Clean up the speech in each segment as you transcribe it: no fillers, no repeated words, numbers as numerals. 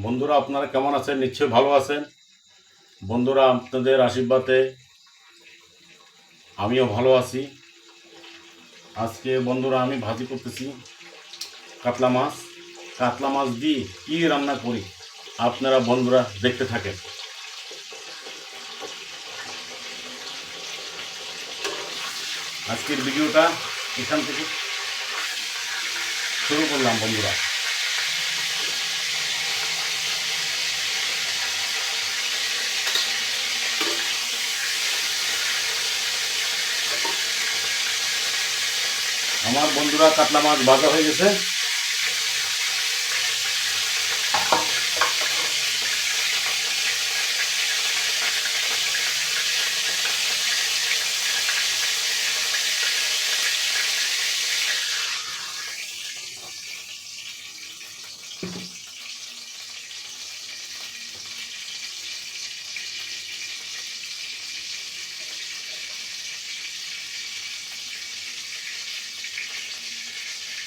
বন্ধুরা, আপনারা কেমন আছেন? নিশ্চয়ই ভালো আছেন। বন্ধুরা, আপনাদের আশীর্বাদে আমিও ভালো আছি। আজকে বন্ধুরা আমি ভাজি করতেছি কাতলা মাছ। কাতলা মাছ দিয়ে কী রান্না করি আপনারা বন্ধুরা দেখতে থাকেন। আজকের ভিডিওটা এখান থেকে শুরু করলাম বন্ধুরা। আমার বন্ধুরা কাতলা মাছ ভাজা হয়ে গেছে।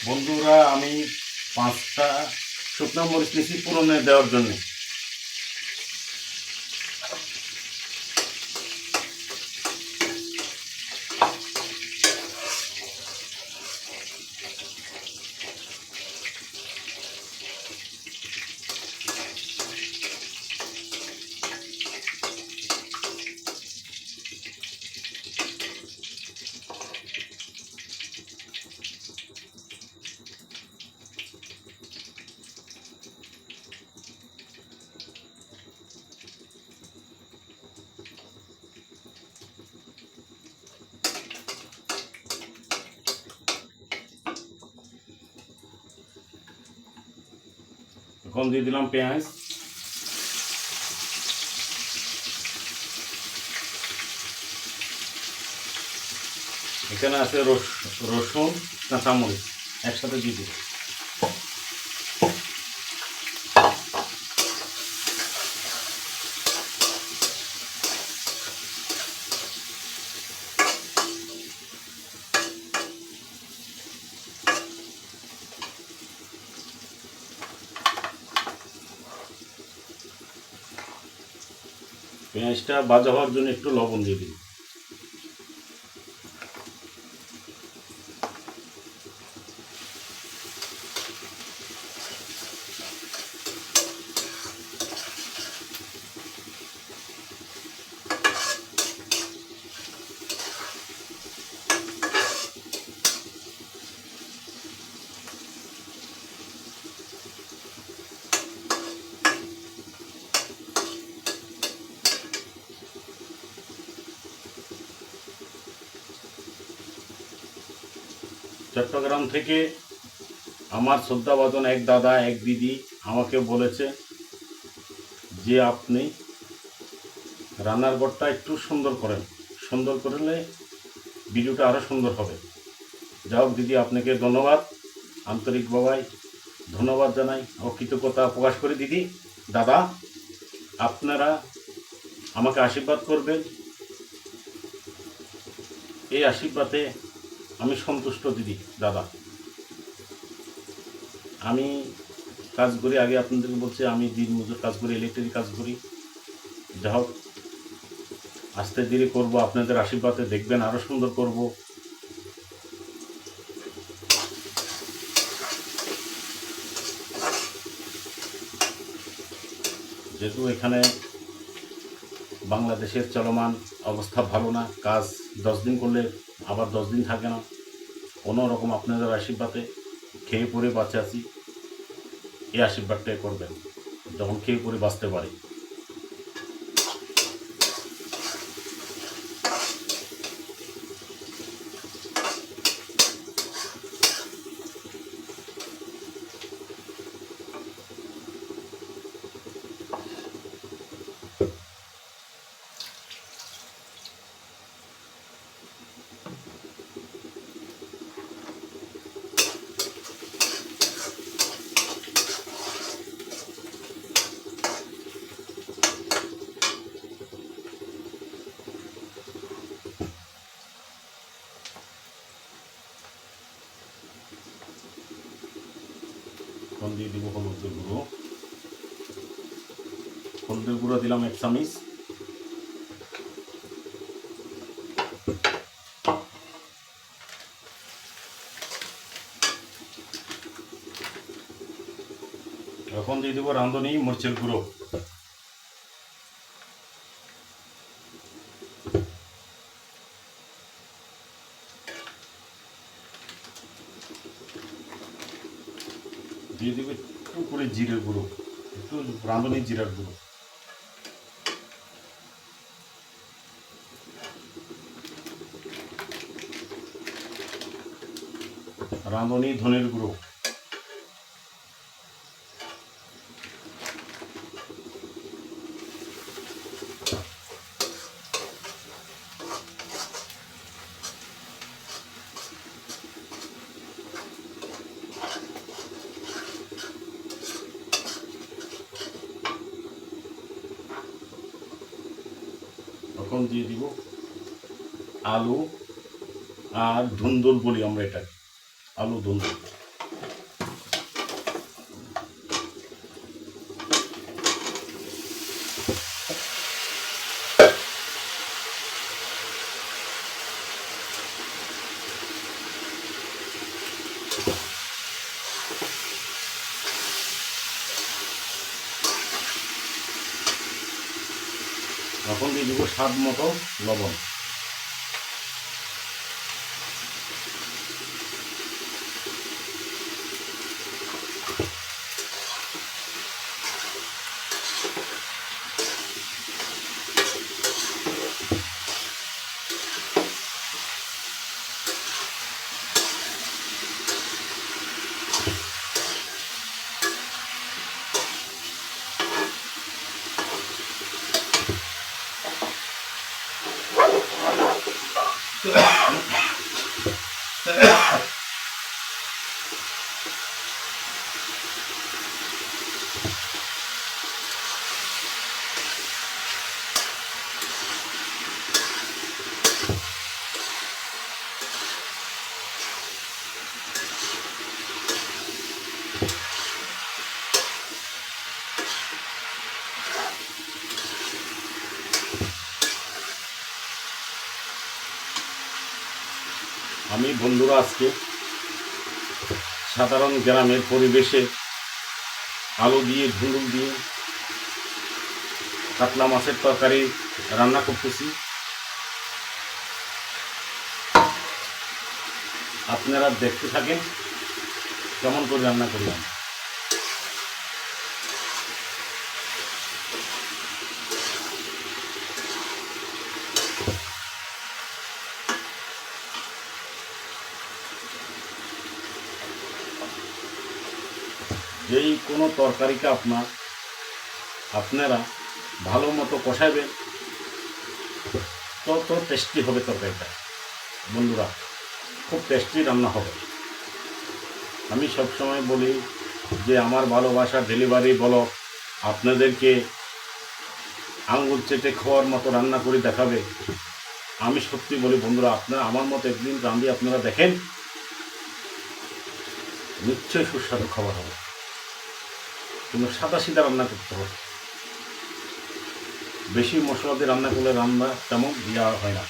বন্ধুরা, আমি 5টা শুকনো মরিচ নিয়েছি পুরনে দেওয়ার জন্য। এখন দিয়ে দিলাম পেঁয়াজ। এখানে আছে রসুন, কাঁচামরিচ একসাথে দিয়ে দিব। পেঁয়াজটা ভাজা হওয়ার জন্য একটু লবণ দিয়ে দিই। চট্টগ্রাম থেকে আমার শ্রদ্ধাভাজন এক দাদা এক দিদি আমাকে বলেছে যে আপনি রান্নার ঘরটা একটু সুন্দর করেন, সুন্দর করলে ভিডিওটা আরও সুন্দর হবে। যাই হোক দিদি, আপনাকে ধন্যবাদ, আন্তরিকভাবে ধন্যবাদ জানাই ও কৃতজ্ঞতা প্রকাশ করি। দিদি দাদা, আপনারা আমাকে আশীর্বাদ করবেন, এই আশীর্বাদে আমি সন্তুষ্ট। দিদি দাদা, আমি কাজ করি, আগে আপনাদেরকে বলছি আমি দিনমজুর কাজ করি, ইলেকট্রিক কাজ করি। যা হোক আস্তে ধীরে করবো, আপনাদের আশীর্বাদে দেখবেন আরও সুন্দর করব। যেহেতু এখানে বাংলাদেশের চলমান অবস্থা ভালো না, কাজ 10 দিন করলে আবার 10 দিন থাকে না। কোনো রকম আপনাদের আশীর্বাদে খেয়ে পরে বাঁচে আছি, এই আশীর্বাদটাই করবেন যখন খেয়ে পরে বাঁচতে পারি। এখন দিয়ে দিব হলুদের গুঁড়ো। হলুদের গুঁড়ো দিলাম 1 চামচ, এখন দিয়ে দেবো রাঁধুনি মরিচের গুঁড়ো, দিয়ে দেবে একটু করে জিরের গুঁড়ো, একটু রাঁধুনি জিরার গুঁড়ো, রাঁধুনি ধনের গুঁড়ো, এখন দিয়ে দিব আলু আর ধুন্দুল বলি আমরা এটাকে, আলু ধুন্দুল। এখন দিয়ে দিব স্বাদ মতো লবণ, আমি বন্ধুরা আজকে সাধারণ গ্রামের পরিবেশে আলু দিয়ে ধুন্দুল দিয়ে কাতলা মাছের তরকারি রান্না করতেছি। আপনারা দেখতে থাকেন কেমন করে রান্না করলাম। যেই কোনো তরকারিকে আপনারা ভালো মতো কষাবেন তত টেস্টি হবে তরকারিটা। বন্ধুরা খুব টেস্টি রান্না হবে। আমি সবসময় বলি যে আমার ভালোবাসা ডেলিভারি ব্লগ আপনাদেরকে আঙ্গুল চেটে খাওয়ার মতো রান্না করে দেখাবে। আমি সত্যি বলি বন্ধুরা, আপনারা আমার মতো একদিন রাঁধি আপনারা দেখেন, নিশ্চয়ই সুস্বাদু খাবার হবে। কিন্তু সাদা সিধা রান্না করতে হবে, বেশি মশলা দিয়ে রান্না করলে রান্না তেমন দেওয়া হয় না।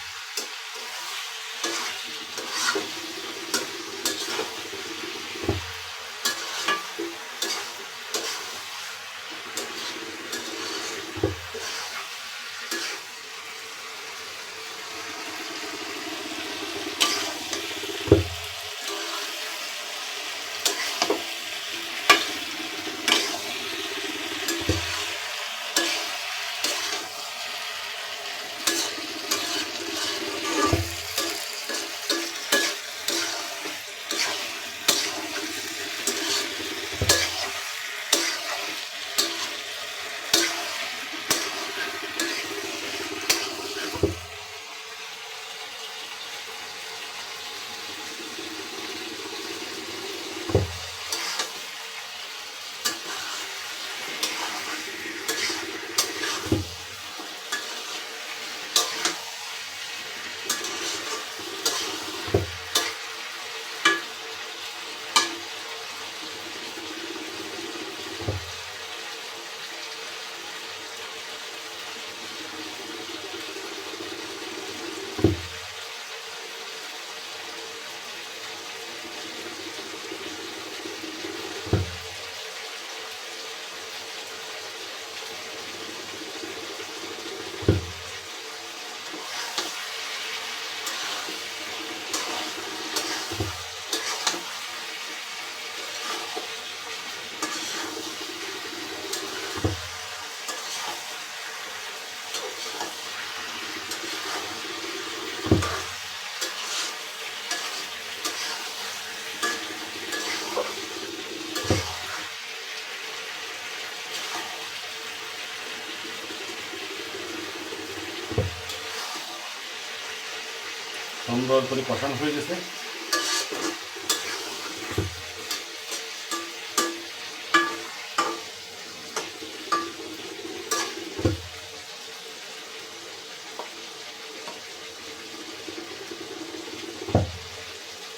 সুন্দর করে কষানো হয়ে গেছে।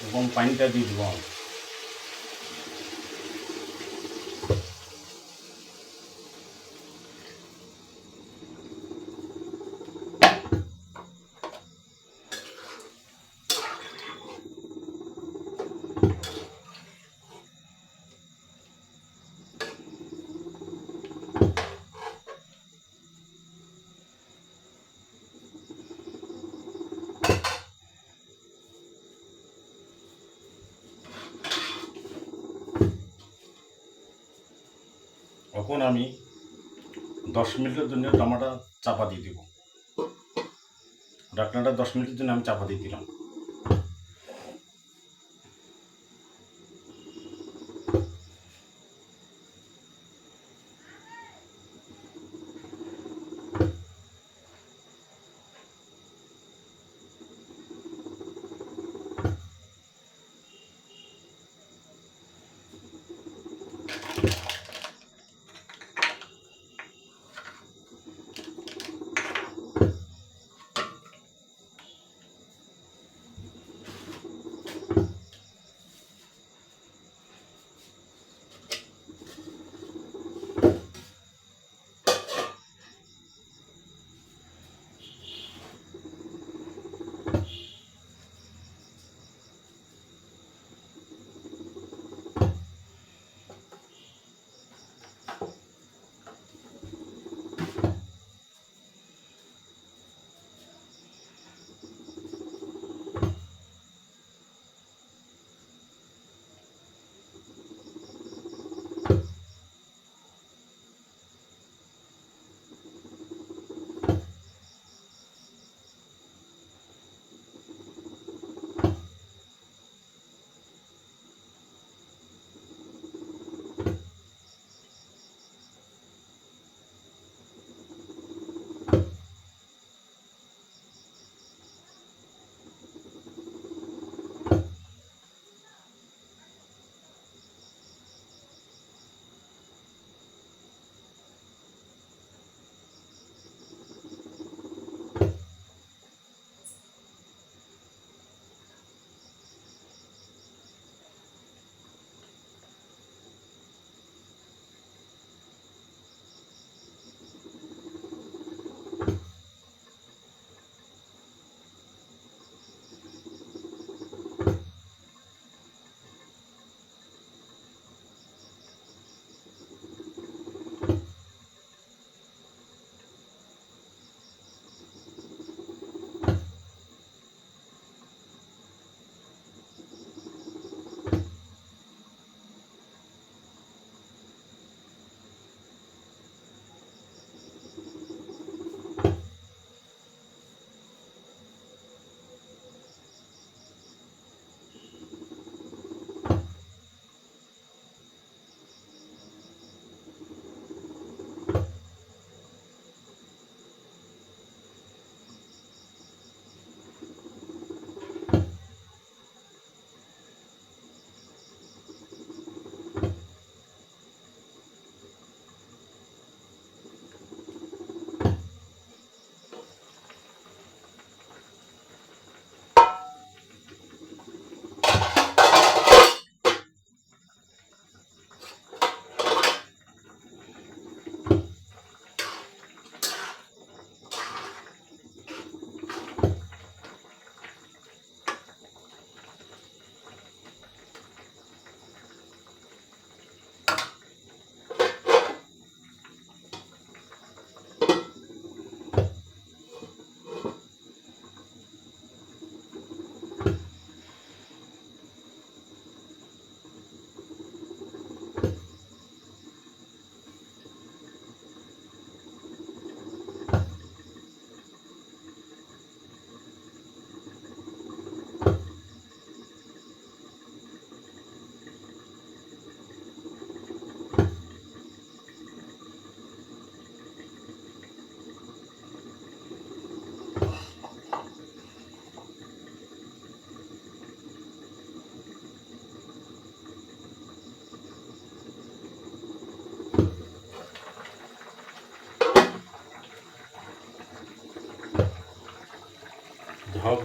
এবং পানিটা দিয়ে দিব। এখন আমি 10 মিনিটের জন্য টমাটো চাপা দিয়ে দিব। ঢাকনাটা 10 মিনিটের জন্য আমি চাপা দিয়ে দিলাম।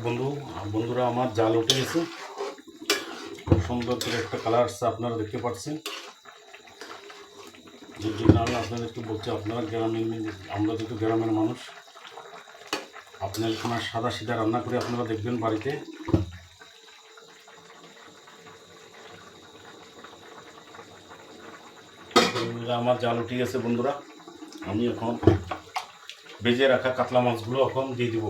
বন্ধুরা, আমার জাল উঠে গেছে, খুব সুন্দর করে একটা কালার আসছে, আপনারা দেখতে পাচ্ছেন। এর জন্য আমি আপনাদেরকে বলছি, আপনারা আমরা যেহেতু গ্রামের মানুষ, আপনারা সময় সাদা সিধা রান্না করে আপনারা দেখবেন বাড়িতে। আমার জাল উঠে গেছে বন্ধুরা, আমি এখন ভেজে রাখা কাতলা মাছগুলো এখন দিয়ে দিব।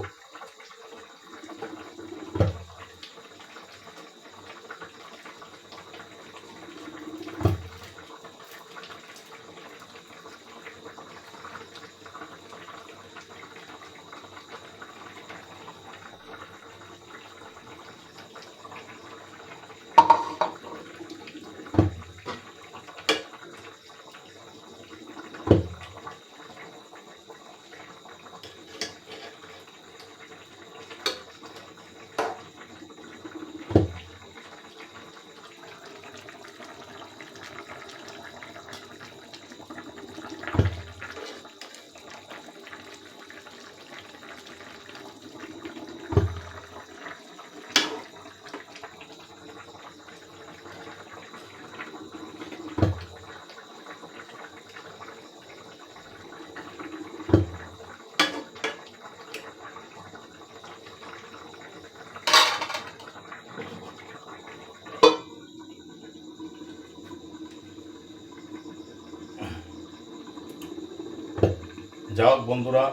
যাই হোক বন্ধুরা,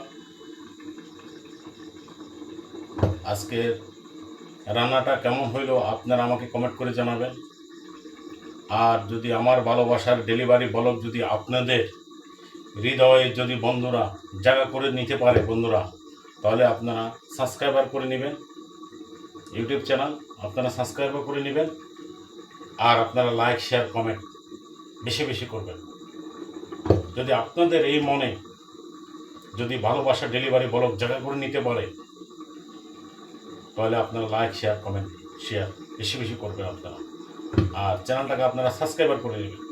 আজকের রান্নাটা কেমন হইলো আপনারা আমাকে কমেন্ট করে জানাবেন। আর যদি আমার ভালোবাসার ডেলিভারি ব্লগ যদি আপনাদের হৃদয়ে যদি বন্ধুরা জায়গা করে নিতে পারে বন্ধুরা, তাহলে আপনারা সাবস্ক্রাইবার করে নেবেন, ইউটিউব চ্যানেল আপনারা সাবস্ক্রাইবার করে নেবেন। আর আপনারা লাইক শেয়ার কমেন্ট বেশি বেশি করবেন। যদি আপনাদের এই মনে যদি ভালোবাসা ডেলিভারি ব্লগ জায়গা করে নিতে পারে, তাহলে আপনারা লাইক শেয়ার কমেন্ট শেয়ার বেশি বেশি করবেন আপনারা। আর চ্যানেলটাকে আপনারা সাবস্ক্রাইবার করে নেবেন,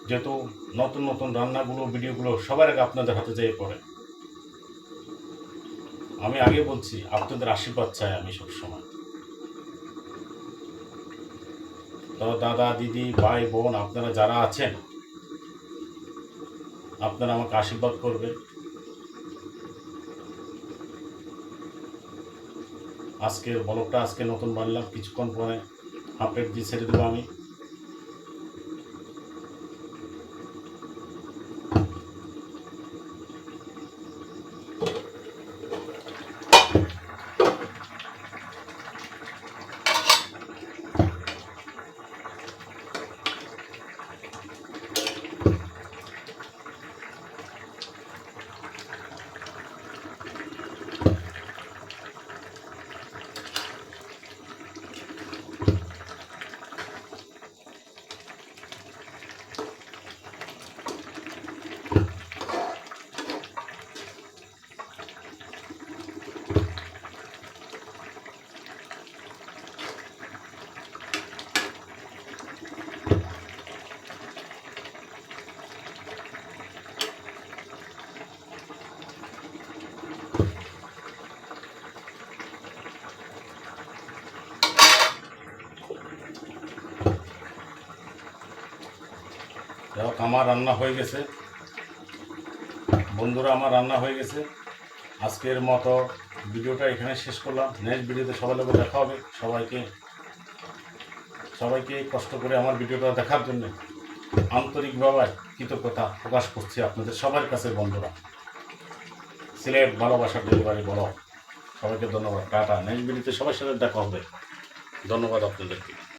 যেহেতু নতুন নতুন রান্নাগুলো ভিডিওগুলো সবার আগে আপনাদের হাতে যেয়ে পড়ে। আমি আগে বলছি, আপনাদের আশীর্বাদ চাই আমি সবসময়। তো দাদা দিদি ভাই বোন আপনারা যারা আছেন, আপনারা আমাকে আশীর্বাদ করবেন। আজকের ব্লগটা আজকে নতুন বানলাম, কিছুক্ষণ পরে আপডেট দিয়ে ছেড়ে দেবো আমি। যাক, আমার রান্না হয়ে গেছে বন্ধুরা, আমার রান্না হয়ে গেছে। আজকের মতো ভিডিওটা এখানে শেষ করলাম। নেক্সট ভিডিওতে সবার লোক দেখা হবে। সবাইকে কষ্ট করে আমার ভিডিওটা দেখার জন্য আন্তরিকভাবে কৃতজ্ঞতা প্রকাশ করছি আপনাদের সবার কাছে বন্ধুরা। সিলেট ভালোবাসার ডেলিভারি বলো, সবাইকে ধন্যবাদ, টাটা। নেক্সট ভিডিওতে সবার সাথে দেখা হবে। ধন্যবাদ আপনাদেরকে।